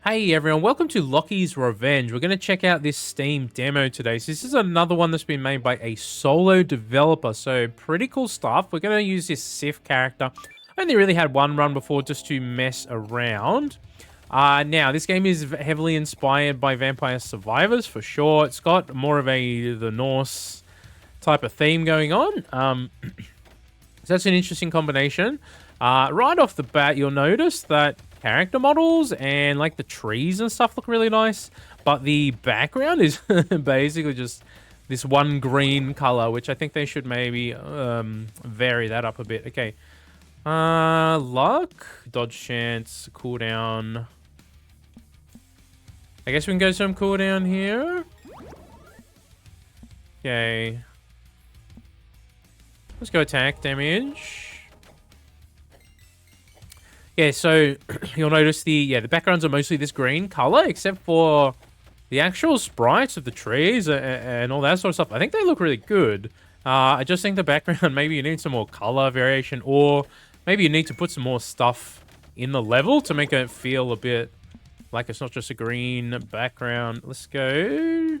Hey everyone, welcome to Loki's Revenge. We're going to check out this Steam demo today. So this is another one that's been made by a solo developer, so pretty cool stuff. We're going to use this Sif character. I only really had one run before just to mess around. Now, this game is heavily inspired by Vampire Survivors for sure. It's got more of the Norse type of theme going on. So that's an interesting combination. Right off the bat, you'll notice that character models and like the trees and stuff look really nice, but the background is basically just this one green color, which I think they should maybe vary that up a bit. Okay. Luck, dodge chance, cooldown. I guess we can go some cooldown here. Okay. Let's go attack damage. Yeah, so you'll notice the backgrounds are mostly this green color, except for the actual sprites of the trees and all that sort of stuff. I think they look really good. I just think the background, maybe you need some more color variation, or maybe you need to put some more stuff in the level to make it feel a bit like it's not just a green background. Let's go.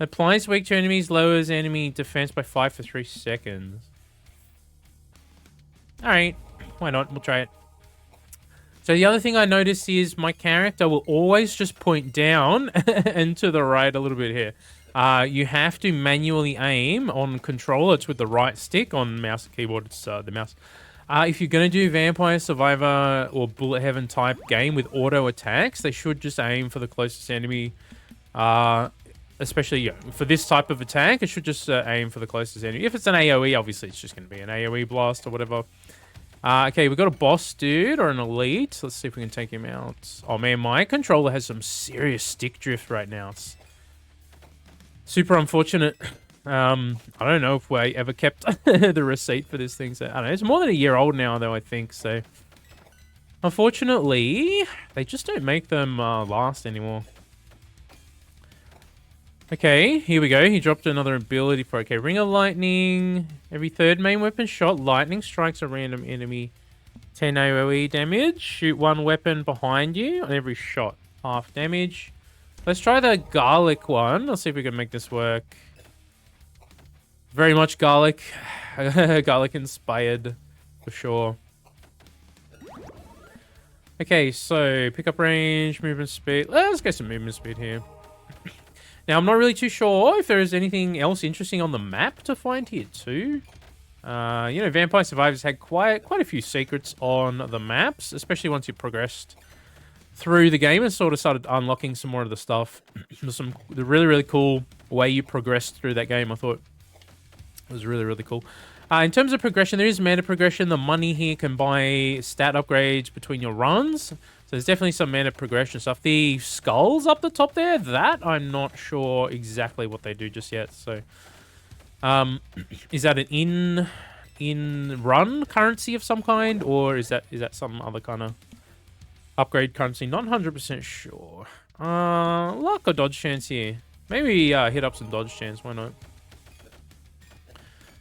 Applies weak to enemies, lowers enemy defense by 5 for 3 seconds. Alright, why not? We'll try it. So the other thing I noticed is my character will always just point down and to the right a little bit here. You have to manually aim on controller. It's with the right stick. On mouse and keyboard, it's the mouse. If you're going to do Vampire Survivor or Bullet Heaven type game with auto attacks, they should just aim for the closest enemy. Especially for this type of attack, it should just aim for the closest enemy. If it's an AoE, obviously it's just going to be an AoE blast or whatever. Okay, we've got a boss dude or an elite. Let's see if we can take him out. Oh man, my controller has some serious stick drift right now. It's super unfortunate. I don't know if we ever kept the receipt for this thing. So I don't know. It's more than a year old now, though, I think. So unfortunately, they just don't make them last anymore. Okay, here we go. He dropped another ability for... Okay, Ring of Lightning. Every third main weapon shot, lightning strikes a random enemy. 10 AoE damage. Shoot one weapon behind you on every shot. Half damage. Let's try the garlic one. Let's see if we can make this work. Very much garlic. Garlic inspired, for sure. Okay, so pickup range, movement speed. Let's get some movement speed here. Now, I'm not really too sure if there is anything else interesting on the map to find here, too. Vampire Survivors had quite a few secrets on the maps, especially once you progressed through the game and sort of started unlocking some more of the stuff. There's the really, really cool way you progressed through that game, I thought. It was really, really cool. In terms of progression, there is mana progression. The money here can buy stat upgrades between your runs. So there's definitely some mana progression stuff. The skulls up the top there, that I'm not sure exactly what they do just yet. So, is that an in-run currency of some kind, or is that some other kind of upgrade currency? Not 100% sure. Luck or dodge chance here? Maybe hit up some dodge chance. Why not?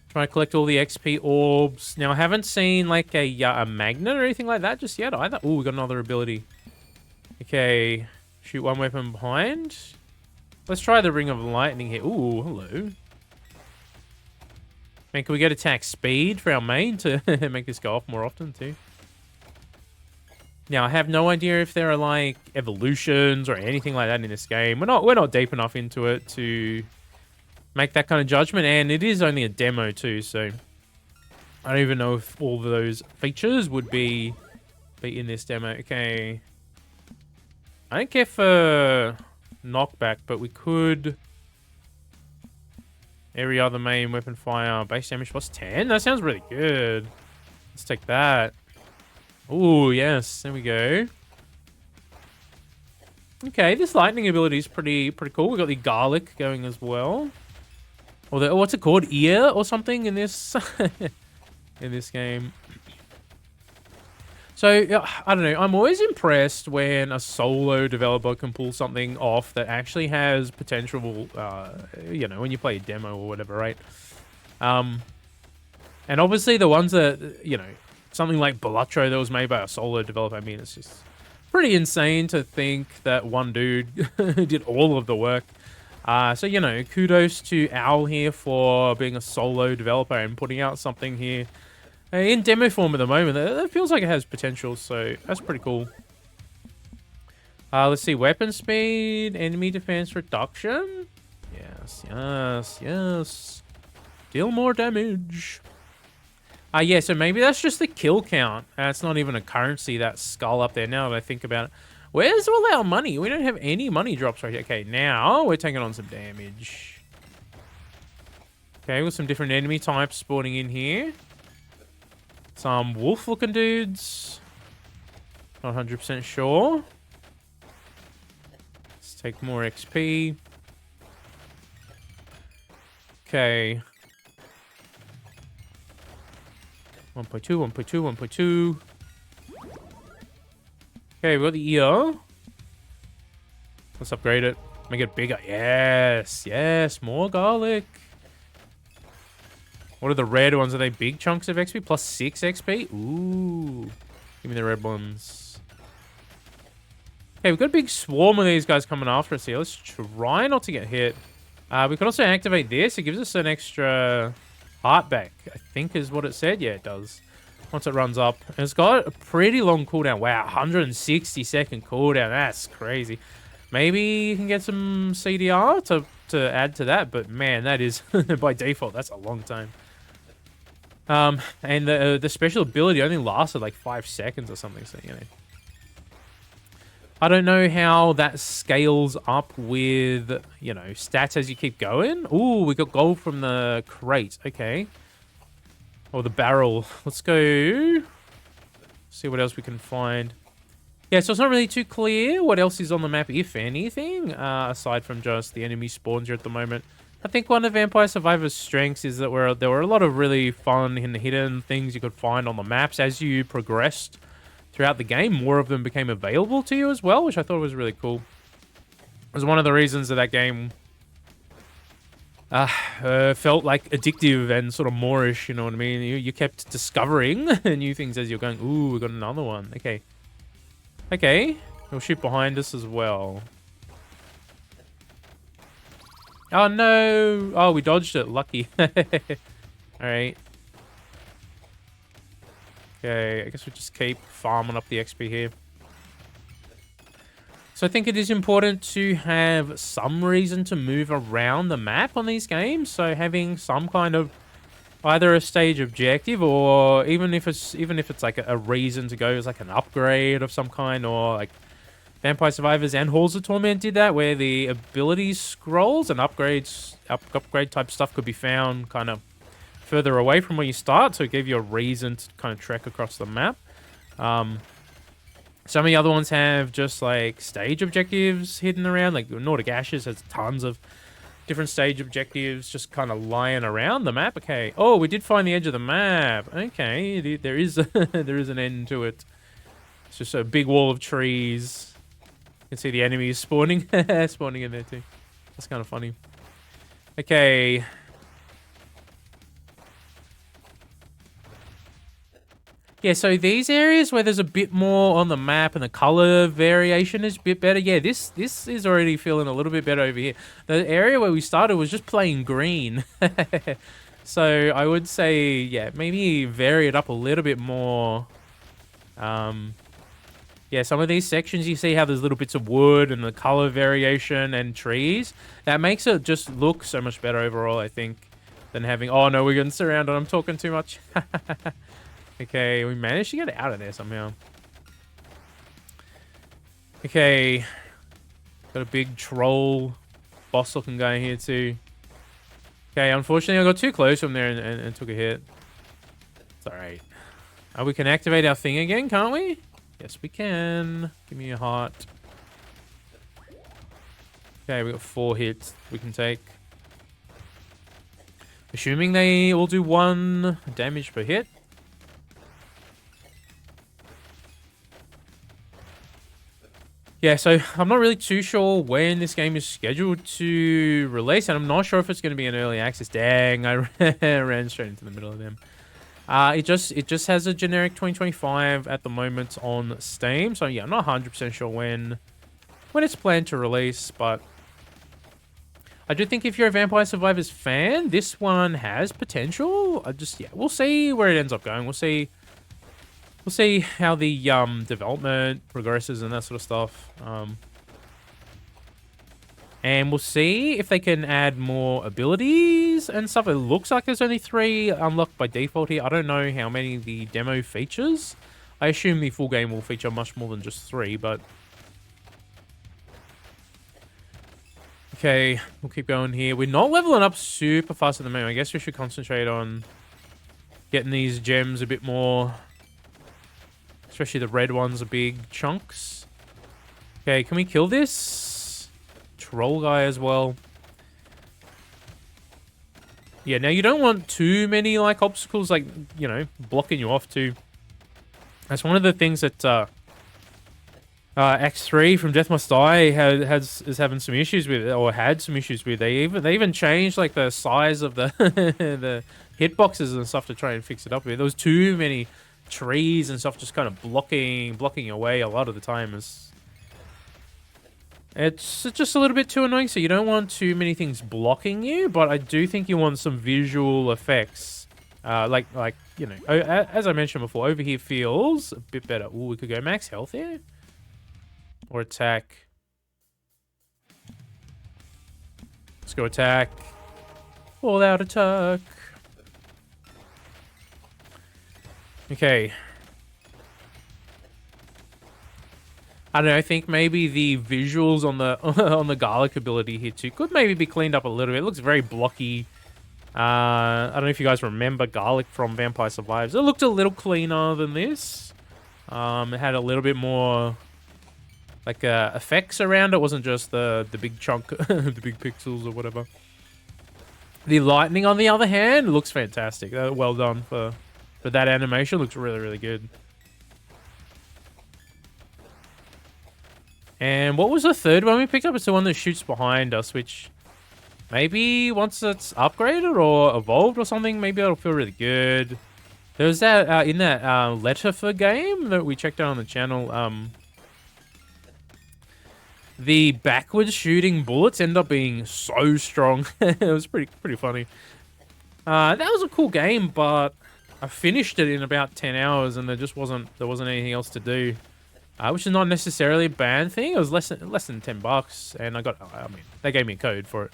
Try to collect all the XP orbs. Now, I haven't seen, like, a magnet or anything like that just yet either. Oh, we got another ability. Okay. Shoot one weapon behind. Let's try the Ring of Lightning here. Ooh, hello. Man, can we get attack speed for our main to make this go off more often, too? Now, I have no idea if there are, like, evolutions or anything like that in this game. We're not deep enough into it to make that kind of judgment, and it is only a demo too, so I don't even know if all of those features would be in this demo. Okay. I don't care for knockback, but we could... Every other main weapon fire, base damage plus 10? That sounds really good. Let's take that. Ooh, yes, there we go. Okay, this lightning ability is pretty cool. We got the garlic going as well. Or what's it called? Ear or something in this in this game. So, I don't know. I'm always impressed when a solo developer can pull something off that actually has potential, when you play a demo or whatever, right? And obviously the ones that, something like Balatro that was made by a solo developer, I mean, it's just pretty insane to think that one dude did all of the work. So, you know, kudos to Owl here for being a solo developer and putting out something here in demo form at the moment. That feels like it has potential, so that's pretty cool. Let's see, weapon speed, enemy defense reduction. Yes, yes, yes. Deal more damage. Yeah, so maybe that's just the kill count. It's not even a currency, that skull up there, now that I think about it. Where's all our money? We don't have any money drops right here. Okay, now we're taking on some damage. Okay, with some different enemy types spawning in here. Some wolf-looking dudes. Not 100% sure. Let's take more XP. Okay. 1.2, 1.2, 1.2. Okay, we got the ear. Let's upgrade it. Make it bigger. Yes, yes, more garlic. What are the red ones? Are they big chunks of XP? Plus 6 XP? Ooh. Give me the red ones. Okay, we've got a big swarm of these guys coming after us here. Let's try not to get hit. We can also activate this. It gives us an extra heart back, I think is what it said. Yeah, it does. Once it runs up. And it's got a pretty long cooldown. Wow, 160-second cooldown. That's crazy. Maybe you can get some CDR to add to that, but man, that is, by default, that's a long time. And the special ability only lasted like 5 seconds or something, so, you know. I don't know how that scales up with, you know, stats as you keep going. Ooh, we got gold from the crate. Okay. Or the barrel. Let's go see what else we can find. Yeah, so it's not really too clear what else is on the map, if anything, aside from just the enemy spawns here at the moment. I think one of Vampire Survivor's strengths is that there were a lot of really fun and hidden things you could find on the maps as you progressed throughout the game. More of them became available to you as well, which I thought was really cool. It was one of the reasons that game felt like addictive and sort of Moorish, you know what I mean? You kept discovering new things as you're going, ooh, we got another one. Okay. Okay. We'll shoot behind us as well. Oh, no. Oh, we dodged it. Lucky. Alright. Okay, I guess we just keep farming up the XP here. So I think it is important to have some reason to move around the map on these games. So having some kind of either a stage objective, or even if it's like a reason to go as like an upgrade of some kind, or like Vampire Survivors and Halls of Torment did that, where the abilities scrolls and upgrade type stuff could be found kind of further away from where you start, so it gave you a reason to kind of trek across the map. Some of the other ones have just like stage objectives hidden around, like Nordic Ashes has tons of different stage objectives just kind of lying around the map. Okay. Oh, we did find the edge of the map. Okay, there is there is an end to it. It's just a big wall of trees. You can see the enemies spawning spawning in there too. That's kind of funny. Okay. Yeah, so these areas where there's a bit more on the map and the color variation is a bit better. Yeah, this is already feeling a little bit better over here. The area where we started was just plain green. So I would say, yeah, maybe vary it up a little bit more. Yeah, some of these sections you see how there's little bits of wood and the color variation and trees. That makes it just look so much better overall, I think, than having... Oh, no, we're getting surrounded. I'm talking too much. Okay, we managed to get out of there somehow. Okay. Got a big troll boss looking guy here too. Okay, unfortunately I got too close from there and took a hit. It's alright. We can activate our thing again, can't we? Yes, we can. Give me a heart. Okay, we got 4 hits we can take. Assuming they all do 1 damage per hit. Yeah, so I'm not really too sure when this game is scheduled to release, and I'm not sure if it's going to be an early access. Dang, I ran straight into the middle of them. It just has a generic 2025 at the moment on Steam. So yeah, I'm not 100% sure when it's planned to release, but I do think if you're a Vampire Survivors fan, this one has potential. Yeah, we'll see where it ends up going. We'll see how the development progresses and that sort of stuff. And we'll see if they can add more abilities and stuff. It looks like there's only 3 unlocked by default here. I don't know how many the demo features. I assume the full game will feature much more than just 3, but... Okay, we'll keep going here. We're not leveling up super fast at the moment. I guess we should concentrate on getting these gems a bit more. Especially the red ones are big chunks. Okay, can we kill this? Troll guy as well. Yeah, now you don't want too many, like, obstacles, like, you know, blocking you off too. That's one of the things that X3 from Death Must Die is having some issues with, or had some issues with. They even changed, like, the size of the the hitboxes and stuff to try and fix it up with. There was too many trees and stuff just kind of blocking away a lot of the time. It's just a little bit too annoying, so you don't want too many things blocking you, but I do think you want some visual effects. Like you know, as I mentioned before, over here feels a bit better. Ooh, we could go max health here. Or attack. Let's go attack. All out attack. Okay. I don't know, I think maybe the visuals on the on the garlic ability here too could maybe be cleaned up a little bit. It looks very blocky. I don't know if you guys remember garlic from Vampire Survivors. It looked a little cleaner than this. It had a little bit more like effects around it. It wasn't just the big chunk, the big pixels or whatever. The lightning, on the other hand, looks fantastic. Well done for that animation. Looks really, really good. And what was the third one we picked up? It's the one that shoots behind us, which maybe once it's upgraded or evolved or something, maybe it'll feel really good. There was that in that Letterfer game that we checked out on the channel. The backwards shooting bullets end up being so strong. It was pretty funny. That was a cool game, but I finished it in about 10 hours, and there wasn't anything else to do. Which is not necessarily a bad thing. It was less than $10, and I mean, they gave me a code for it.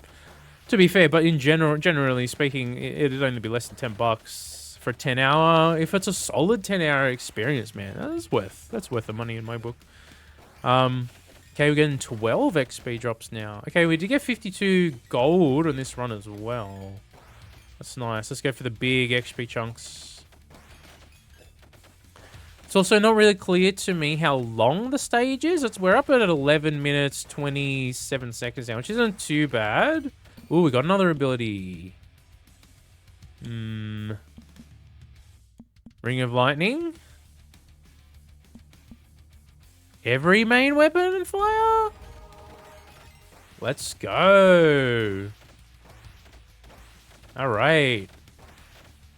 To be fair, but in generally speaking, it'd only be less than $10 for a 10-hour. If it's a solid 10-hour experience, man, that's worth the money in my book. Okay, we're getting 12 XP drops now. Okay, we did get 52 gold on this run as well. That's nice. Let's go for the big XP chunks. It's also not really clear to me how long the stage is. We're up at 11 minutes, 27 seconds now, which isn't too bad. Ooh, we got another ability. Ring of Lightning. Every main weapon and fire? Let's go. Alright.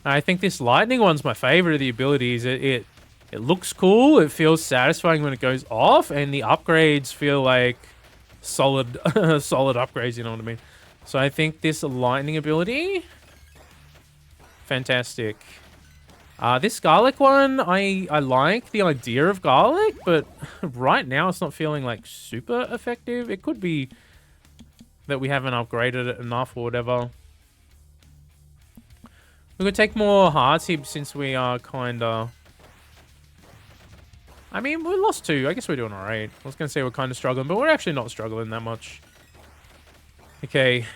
I think this lightning one's my favorite of the abilities. It looks cool, it feels satisfying when it goes off, and the upgrades feel like solid solid upgrades, you know what I mean? So I think this lightning ability, fantastic. This garlic one, I like the idea of garlic, but right now it's not feeling like super effective. It could be that we haven't upgraded it enough or whatever. We could take more hearts here since we are kinda... I mean, we lost 2. I guess we're doing alright. I was going to say we're kind of struggling, but we're actually not struggling that much. Okay.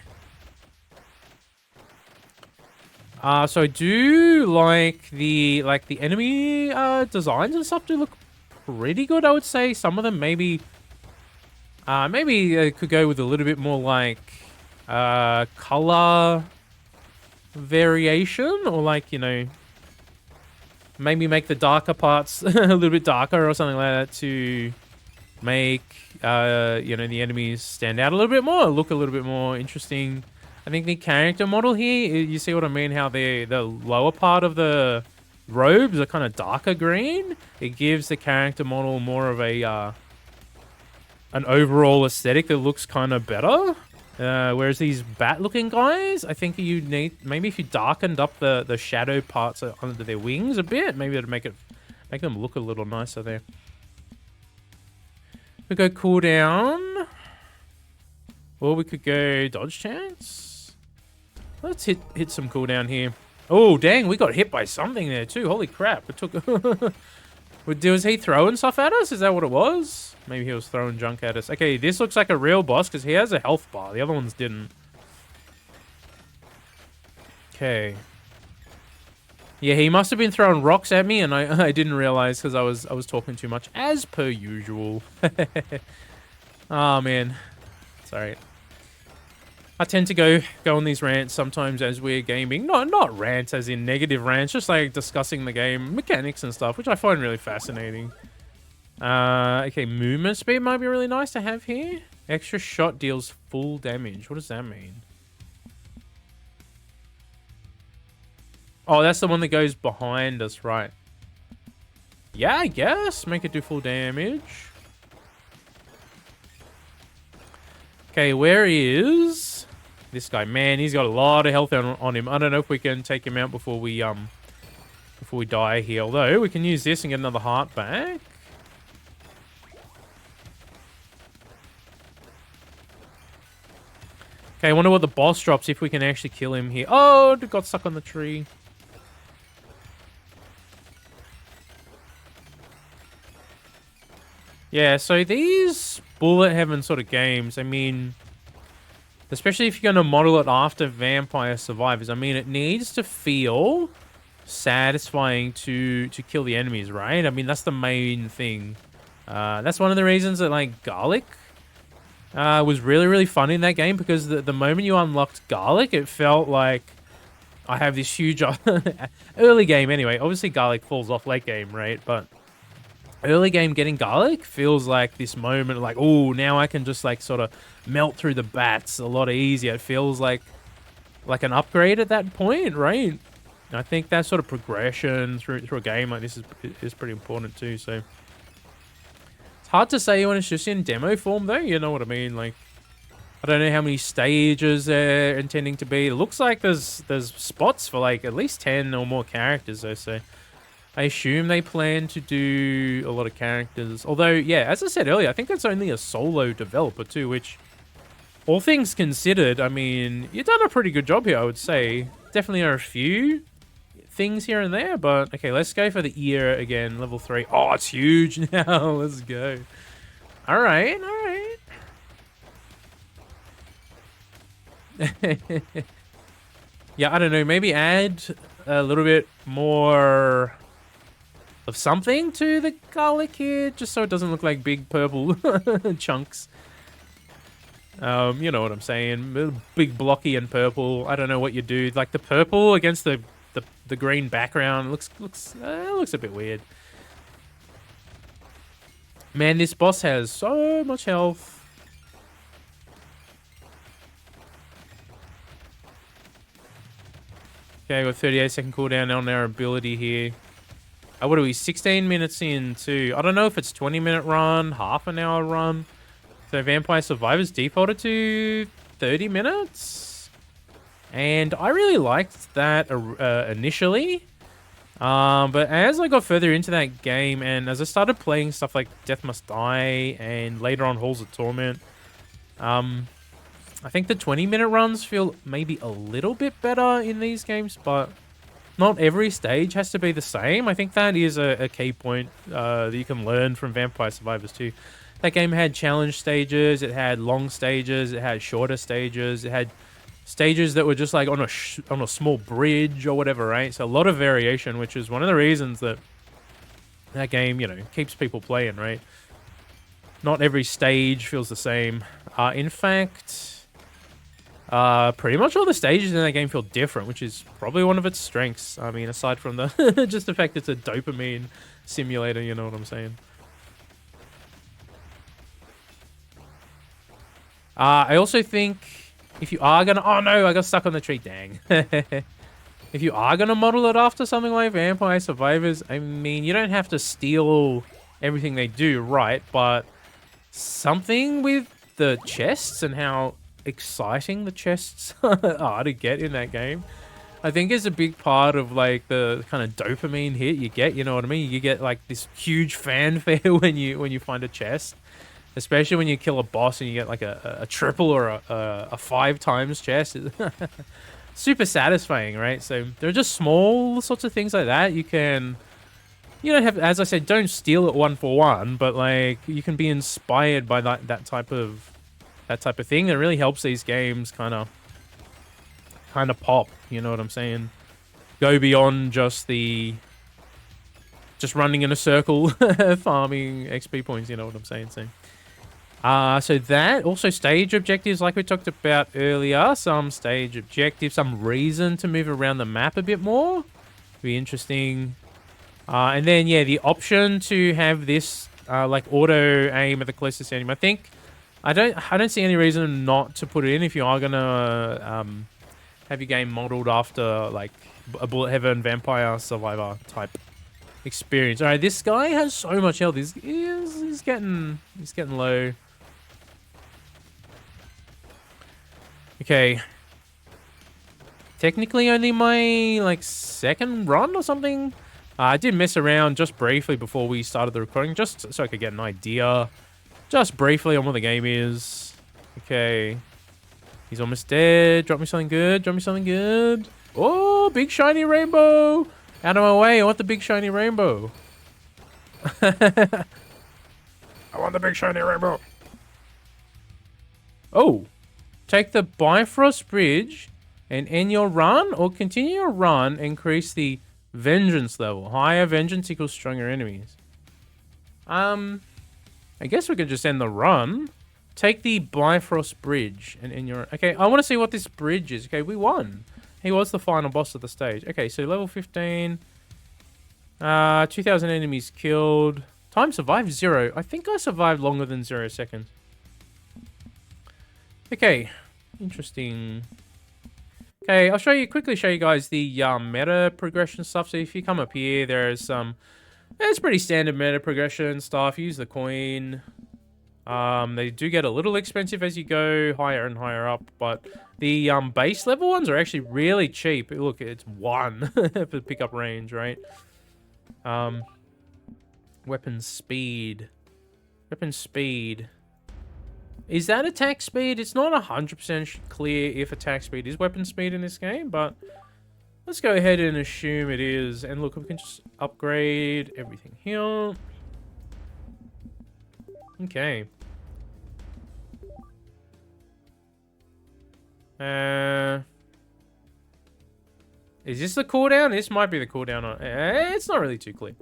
So I do like the enemy designs and stuff do look pretty good, I would say. Some of them maybe could go with a little bit more like color variation, or like, you know, maybe make the darker parts a little bit darker or something like that to make, you know, the enemies stand out a little bit more, look a little bit more interesting. I think the character model here, you see what I mean? How the lower part of the robes are kind of darker green, it gives the character model more of a an overall aesthetic that looks kind of better. Whereas these bat-looking guys, I think you need, maybe if you darkened up the shadow parts under their wings a bit, maybe it'd make them look a little nicer there. We go cooldown, or we could go dodge chance. Let's hit some cooldown here. Oh dang, we got hit by something there too. Holy crap! It took. Was he throwing stuff at us? Is that what it was? Maybe he was throwing junk at us. Okay, this looks like a real boss because he has a health bar. The other ones didn't. Okay. Yeah, he must have been throwing rocks at me, and I didn't realize because I was talking too much, as per usual. Oh man, sorry. I tend to go on these rants sometimes as we're gaming. Not rants as in negative rants, just like discussing the game mechanics and stuff, which I find really fascinating. Okay, movement speed might be really nice to have here. Extra shot deals full damage. What does that mean? Oh, that's the one that goes behind us, right? Yeah, I guess. Make it do full damage. Okay, where is this guy? Man, he's got a lot of health on him. I don't know if we can take him out before we die here. Although, we can use this and get another heart back. Okay, I wonder what the boss drops if we can actually kill him here. Oh, it got stuck on the tree. Yeah, so these bullet heaven sort of games, I mean, especially if you're going to model it after Vampire Survivors, I mean, it needs to feel satisfying to kill the enemies, right? I mean, that's the main thing. That's one of the reasons that, like, Garlic was really, really fun in that game, because the moment you unlocked Garlic, it felt like I have this huge... early game, anyway. Obviously, Garlic falls off late game, right? But early game getting Garlic feels like this moment, like, oh, now I can just, like, sort of melt through the bats a lot easier. It feels like an upgrade at that point, right? I think that sort of progression through a game like this is pretty important too, so... It's hard to say when it's just in demo form, though, you know what I mean? Like, I don't know how many stages they're intending to be. It looks like there's spots for, like, at least 10 or more characters, though, so... I assume they plan to do a lot of characters. Although, yeah, as I said earlier, I think that's only a solo developer too, which, all things considered, I mean, you've done a pretty good job here, I would say. Definitely are a few things here and there, but okay, let's go for the ear again, level 3. Oh, it's huge now. Let's go. All right, all right. Yeah, I don't know, maybe add a little bit more of something to the garlic here, just so it doesn't look like big purple chunks. You know what I'm saying? Big blocky and purple. I don't know what you do. Like the purple against the green background looks a bit weird. Man, this boss has so much health. Okay, got 38-second cooldown on our ability here. What are we, 16 minutes in too? I don't know if it's 20-minute run, half an hour run. So Vampire Survivors defaulted to 30 minutes. And I really liked that initially. But as I got further into that game, and as I started playing stuff like Death Must Die, and later on Halls of Torment, I think the 20-minute runs feel maybe a little bit better in these games, but not every stage has to be the same. I think that is a key point that you can learn from Vampire Survivors 2. That game had challenge stages, it had long stages, it had shorter stages, it had stages that were just like on a small bridge or whatever, right? So a lot of variation, which is one of the reasons that that game, you know, keeps people playing, right? Not every stage feels the same. In fact... pretty much all the stages in that game feel different, which is probably one of its strengths. I mean, aside from the just the fact it's a dopamine simulator, you know what I'm saying? I also think if you are gonna... Oh no, I got stuck on the tree, dang. if you are going to model it after something like Vampire Survivors, I mean, you don't have to steal everything they do, right? But something with the chests and how exciting the chests are to get in that game, I think is a big part of like the kind of dopamine hit you get, you know what I mean? You get like this huge fanfare when you find a chest. Especially when you kill a boss and you get like a triple or a 5 times chest. Super satisfying, right? So there are just small sorts of things like that. You don't have, as I said, don't steal it 1-for-1, but like you can be inspired by that type of thing. It really helps these games kind of pop. You know what I'm saying? Go beyond just running in a circle, farming XP points. You know what I'm saying? So that, also stage objectives like we talked about earlier, some stage objectives, some reason to move around the map a bit more. Be interesting. And then, yeah, the option to have this, like auto aim at the closest enemy. I don't see any reason not to put it in if you are gonna, have your game modeled after like a Bullet Heaven Vampire Survivor type experience. All right, this guy has so much health. He's getting low. Okay. Technically only my, like, second run or something. I did mess around just briefly before we started the recording, just so I could get an idea. Just briefly on what the game is. Okay. He's almost dead. Drop me something good. Drop me something good. Oh, big shiny rainbow. Out of my way. I want the big shiny rainbow. I want the big shiny rainbow. Oh. Take the Bifrost Bridge and end your run, or continue your run, increase the Vengeance level. Higher Vengeance equals stronger enemies. I guess we could just end the run. Take the Bifrost Bridge and end your... Okay, I want to see what this bridge is. Okay, we won. He was the final boss of the stage. Okay, so level 15. 2,000 enemies killed. Time survived 0. I think I survived longer than 0 seconds. Okay, interesting. Okay, I'll quickly show you guys the meta progression stuff. So if you come up here, there's some, it's pretty standard meta progression stuff. Use the coin. They do get a little expensive as you go higher and higher up, but the base level ones are actually really cheap. Look, it's 1 for pickup range, right? Weapon speed. Weapon speed. Is that attack speed? It's not 100% clear if attack speed is weapon speed in this game, but let's go ahead and assume it is. And look, we can just upgrade everything here. Okay. Is this the cooldown? This might be the cooldown. It's not really too clear.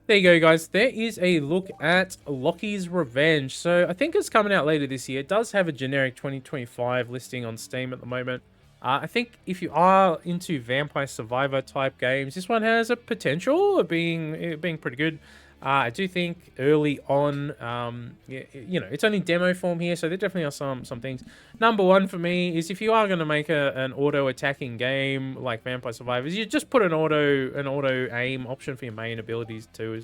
There you go, guys. There is a look at Loki's Revenge. So I think it's coming out later this year. It does have a generic 2025 listing on Steam at the moment. I think if you are into Vampire Survivor type games, this one has a potential of being pretty good. I do think early on, you know, it's only demo form here, so there definitely are some things. Number one for me is if you are going to make an auto-attacking game like Vampire Survivors, you just put an auto-aim option for your main abilities too.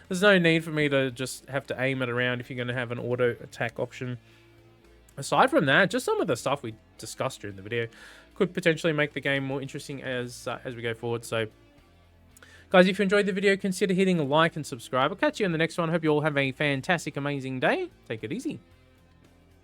There's no need for me to just have to aim it around if you're going to have an auto-attack option. Aside from that, just some of the stuff we discussed during the video could potentially make the game more interesting as we go forward. So, guys, if you enjoyed the video, consider hitting a like and subscribe. I'll catch you in the next one. Hope you all have a fantastic, amazing day. Take it easy.